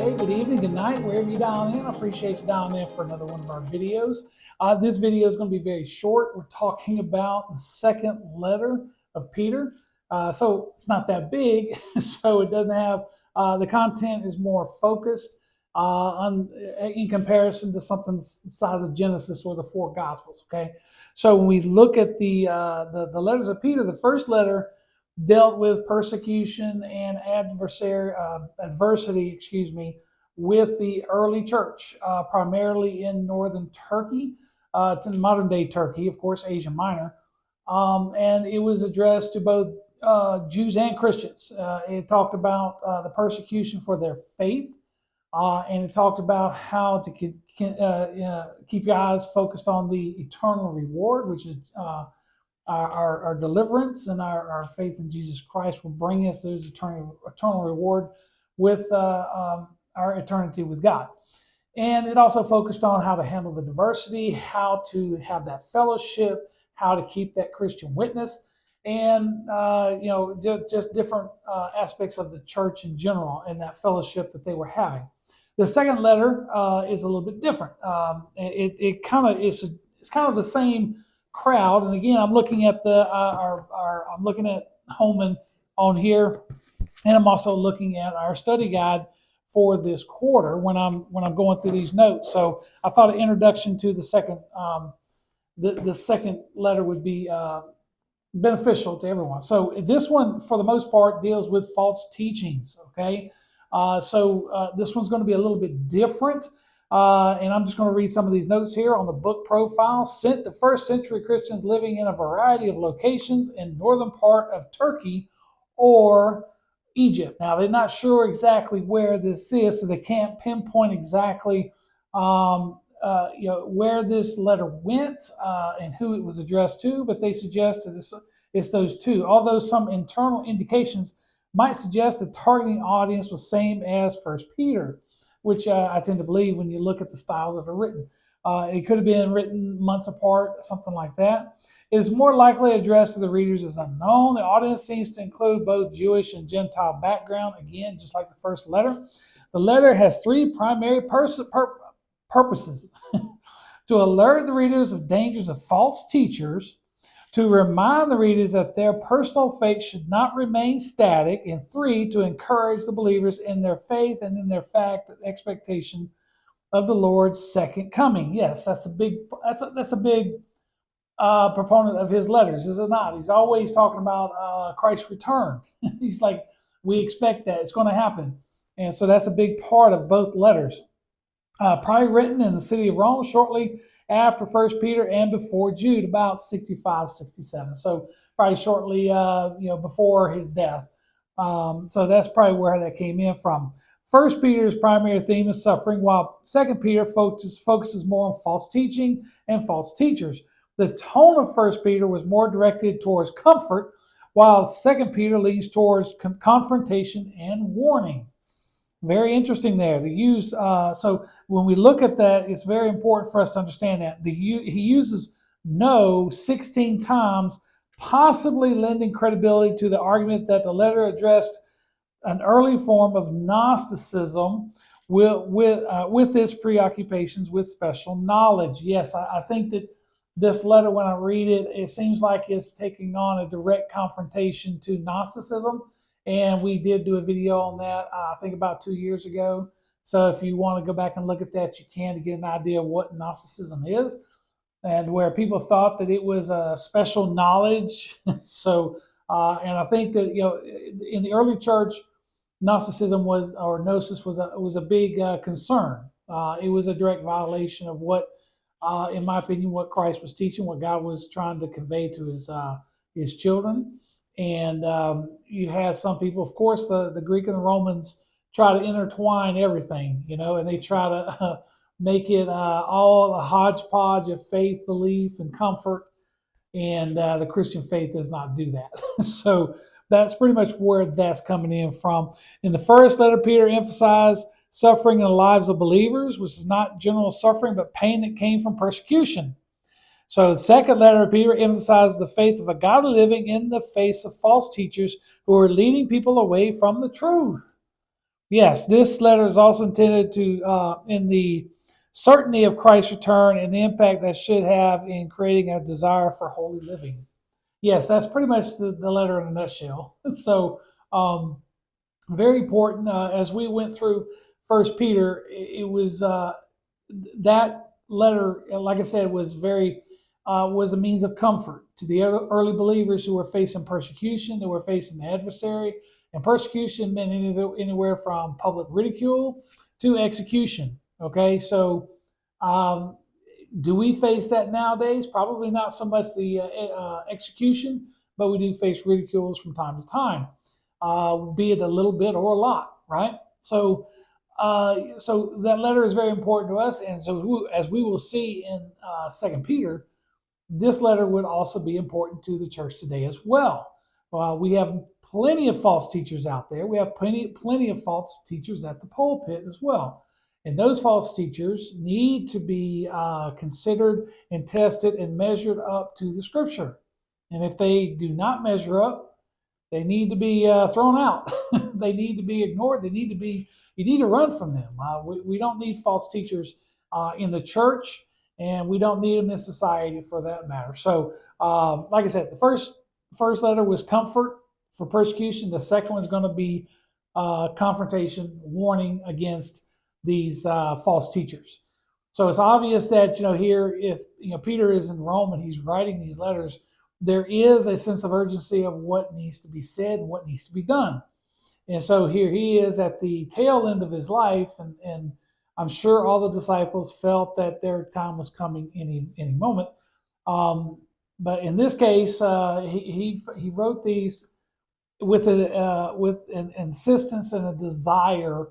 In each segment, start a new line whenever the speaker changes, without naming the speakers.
day, good evening, good night, wherever you dial in. I appreciate you dialing in for another one of our videos. This video is going to be very short. We're talking about the second letter of Peter. So it's not that big, so it doesn't have, the content is more focused in comparison to something the size of Genesis or the four Gospels, okay? So when we look at the letters of Peter, the first letter dealt with persecution and adversity, with the early church, primarily in northern Turkey, to modern day Turkey, of course, Asia Minor. And it was addressed to both Jews and Christians. It talked about the persecution for their faith, and it talked about how to keep your eyes focused on the eternal reward, which is our deliverance, and our faith in Jesus Christ will bring us those eternal reward with our eternity with God. And it also focused on how to handle the diversity, how to have that fellowship, how to keep that Christian witness, and just different aspects of the church in general and that fellowship that they were having. The second letter is a little bit different. It's kind of the same crowd, and again, I'm looking at I'm looking at Holman on here, and I'm also looking at our study guide for this quarter when I'm going through these notes. So I thought an introduction to the second the second letter would be beneficial to everyone. So this one, for the most part, deals with false teachings. Okay, so this one's going to be a little bit different. And I'm just going to read some of these notes here on the book profile. Sent to first century Christians living in a variety of locations in northern part of Turkey or Egypt. Now, they're not sure exactly where this is, so they can't pinpoint exactly where this letter went and who it was addressed to, but they suggest that it's those two. Although some internal indications might suggest the targeting audience was same as First Peter, which I tend to believe when you look at the styles that are written. It could have been written months apart, something like that. It is more likely addressed to the readers as unknown. The audience seems to include both Jewish and Gentile background, again, just like the first letter. The letter has three primary purposes. To alert the readers of dangers of false teachers, to remind the readers that their personal faith should not remain static, and three, to encourage the believers in their faith and in their expectation of the Lord's second coming. Yes, that's a big proponent of his letters, is it not? He's always talking about Christ's return. He's like, we expect that it's going to happen, and so that's a big part of both letters. Probably written in the city of Rome shortly after First Peter and before Jude, about 65, 67. So probably shortly, before his death. So that's probably where that came in from. First Peter's primary theme is suffering, while Second Peter focuses more on false teaching and false teachers. The tone of First Peter was more directed towards comfort, while Second Peter leans towards confrontation and warning. Very interesting there. So when we look at that, it's very important for us to understand that. He uses no 16 times, possibly lending credibility to the argument that the letter addressed an early form of Gnosticism with its preoccupations with special knowledge. Yes, I think that this letter, when I read it, it seems like it's taking on a direct confrontation to Gnosticism. And we did do a video on that, I think about 2 years ago. So if you want to go back and look at that, you can, to get an idea of what Gnosticism is, and where people thought that it was a special knowledge. So, and I think that, in the early church, Gnosticism Gnosis was a big concern. It was a direct violation of what, in my opinion, what Christ was teaching, what God was trying to convey to his children. And you have some people, of course, the Greek and the Romans try to intertwine everything, and they try to make it all a hodgepodge of faith, belief, and comfort. And the Christian faith does not do that. So that's pretty much where that's coming in from. In the first letter, Peter emphasized suffering in the lives of believers, which is not general suffering, but pain that came from persecution. So the second letter of Peter emphasizes the faith of a godly living in the face of false teachers who are leading people away from the truth. Yes, this letter is also intended to, in the certainty of Christ's return and the impact that should have in creating a desire for holy living. Yes, that's pretty much the letter in a nutshell. So, very important. As we went through First Peter, it was that letter, like I said, was very was a means of comfort to the early believers who were facing persecution, they were facing the adversary, and persecution meant anywhere from public ridicule to execution. Okay, so um, do we face that nowadays? Probably not so much the execution, but we do face ridicules from time to time, be it a little bit or a lot, right? So that letter is very important to us, and so as we will see in Second Peter, this letter would also be important to the church today as well. We have plenty of false teachers out there. We have plenty of false teachers at the pulpit as well. And those false teachers need to be considered and tested and measured up to the scripture. And if they do not measure up, they need to be thrown out. They need to be ignored. You need to run from them. We don't need false teachers in the church, and we don't need them in society for that matter. So, like I said, the first letter was comfort for persecution. The second one is going to be confrontation, warning against these false teachers. So it's obvious that here, if Peter is in Rome and he's writing these letters, there is a sense of urgency of what needs to be said and what needs to be done. And so here he is at the tail end of his life, and I'm sure all the disciples felt that their time was coming any moment. But in this case, he wrote these with an insistence and a desire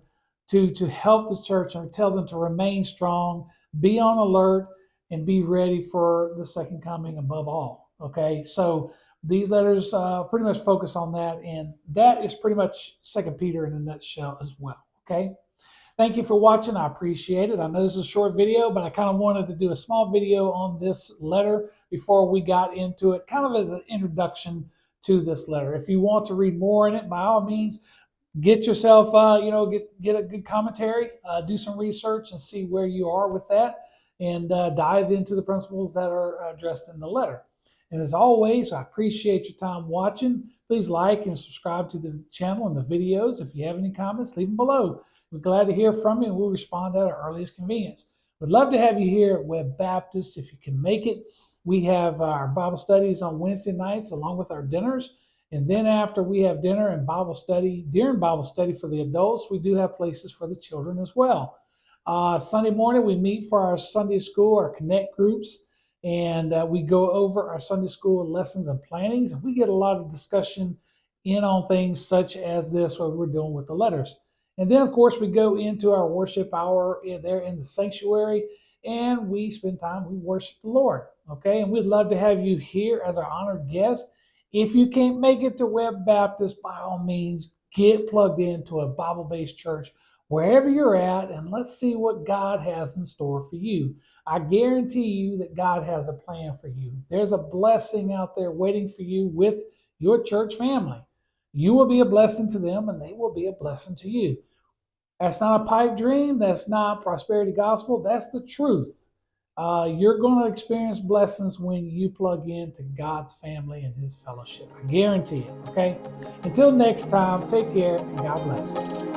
to help the church and tell them to remain strong, be on alert, and be ready for the second coming above all. Okay, so these letters pretty much focus on that, and that is pretty much Second Peter in a nutshell as well. Okay, thank you for watching. I appreciate it. I know this is a short video, but I kind of wanted to do a small video on this letter before we got into it, kind of as an introduction to this letter. If you want to read more in it, by all means, get yourself, get a good commentary, do some research, and see where you are with that, and dive into the principles that are addressed in the letter. And as always, I appreciate your time watching. Please like and subscribe to the channel and the videos. If you have any comments, leave them below. We're glad to hear from you, and we'll respond at our earliest convenience. We'd love to have you here at Webb Baptist if you can make it. We have our Bible studies on Wednesday nights along with our dinners. And then after we have dinner and Bible study, during Bible study for the adults, we do have places for the children as well. Sunday morning, we meet for our Sunday school, our Connect groups. And we go over our Sunday school lessons and plannings, and we get a lot of discussion in on things such as this, what we're doing with the letters. And then, of course, we go into our worship hour there in the sanctuary, and we spend time, we worship the Lord, okay? And we'd love to have you here as our honored guest. If you can't make it to Webb Baptist, by all means, get plugged into a Bible-based church wherever you're at, and let's see what God has in store for you. I guarantee you that God has a plan for you. There's a blessing out there waiting for you with your church family. You will be a blessing to them, and they will be a blessing to you. That's not a pipe dream. That's not prosperity gospel. That's the truth. You're going to experience blessings when you plug into God's family and his fellowship. I guarantee it, okay? Until next time, take care and God bless.